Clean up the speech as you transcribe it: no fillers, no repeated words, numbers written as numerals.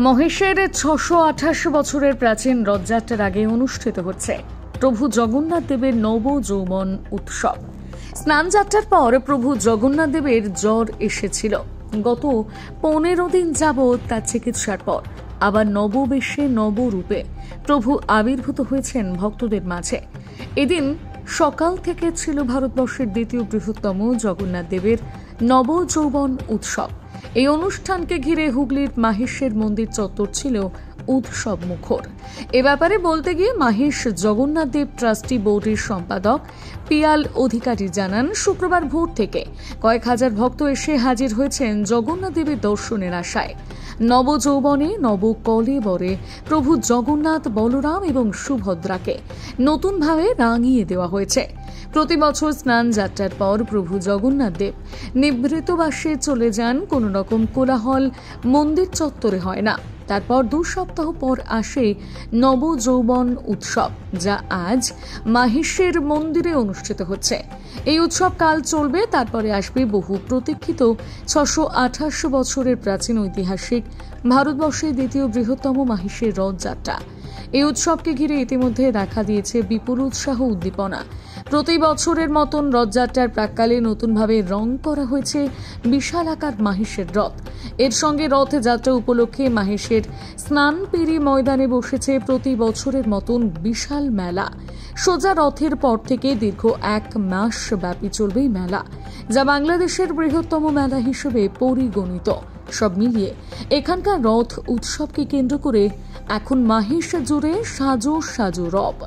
মহেশের ৬২৮ বছরের প্রাচীন রথযাত্রার আগে অনুষ্ঠিত হচ্ছে প্রভু জগন্নাথ দেবের নব যৌবন উৎসব। স্নানযাত্রার পর প্রভু জগন্নাথ দেবের জ্বর এসেছিল। গত ১৫ দিন যাবৎ তার চিকিৎসার পর আবার নববেশে নবরূপে প্রভু আবির্ভূত হয়েছেন ভক্তদের মাঝে। এদিন সকাল থেকে ছিল ভারতবর্ষের দ্বিতীয় বৃহত্তম জগন্নাথ দেবের নব যৌবন উৎসব। এই অনুষ্ঠানকে ঘিরে হুগলির মাহেশের মন্দির চত্বর ছিল উৎসব মুখর। এ ব্যাপারে বলতে গিয়ে মাহেশ জগন্নাথ দেব ট্রাস্টি বোর্ডের সম্পাদক পিয়াল অধিকারী জানান, শুক্রবার ভোর থেকে কয়েক হাজার ভক্ত এসে হাজির হয়েছেন জগন্নাথ দেবের দর্শনের আশায়। নবযৌবনে নবকলেবরে প্রভু জগন্নাথ, বলরাম এবং সুভদ্রাকে নতুনভাবে রাঙিয়ে দেওয়া হয়েছে। প্রতি বছর স্নান যাত্রার পর প্রভু জগন্নাথ দেব নিভৃতবাসে চলে যান। কোনো রকম কোলাহল মন্দির চত্বরে হয় না। তারপর ২ সপ্তাহ পর আসে নবযৌবন উৎসব, যা আজ মাহেশের মন্দিরে অনুষ্ঠিত হচ্ছে। এই উৎসব কাল চলবে। তারপরে আসবে বহু প্রতীক্ষিত ৬২৮ বছরের প্রাচীন ঐতিহাসিক ভারতবর্ষের দ্বিতীয় বৃহত্তম মাহেশের রথযাত্রা। এই উৎসবকে ঘিরে ইতিমধ্যে দেখা দিয়েছে বিপুল উৎসাহ উদ্দীপনা। প্রতি বছরের মতন রথযাত্রার প্রাক্কালে নতুনভাবে রং করা হয়েছে বিশালাকার মাহেশের রথ। এর সঙ্গে রথযাত্রা উপলক্ষে মাহেশের স্নানপেরি ময়দানে বসেছে প্রতি বছরের মতন বিশাল মেলা। সোজা রথের পর থেকে দীর্ঘ ১ মাস ব্যাপী চলবে এই মেলা, যা বাংলাদেশের বৃহত্তম মেলা হিসেবে পরিগণিত। সব মিলিয়ে এখানকার রথ উৎসবকে কেন্দ্র করে এখন মাহেশ জুড়ে সাজো সাজো রব।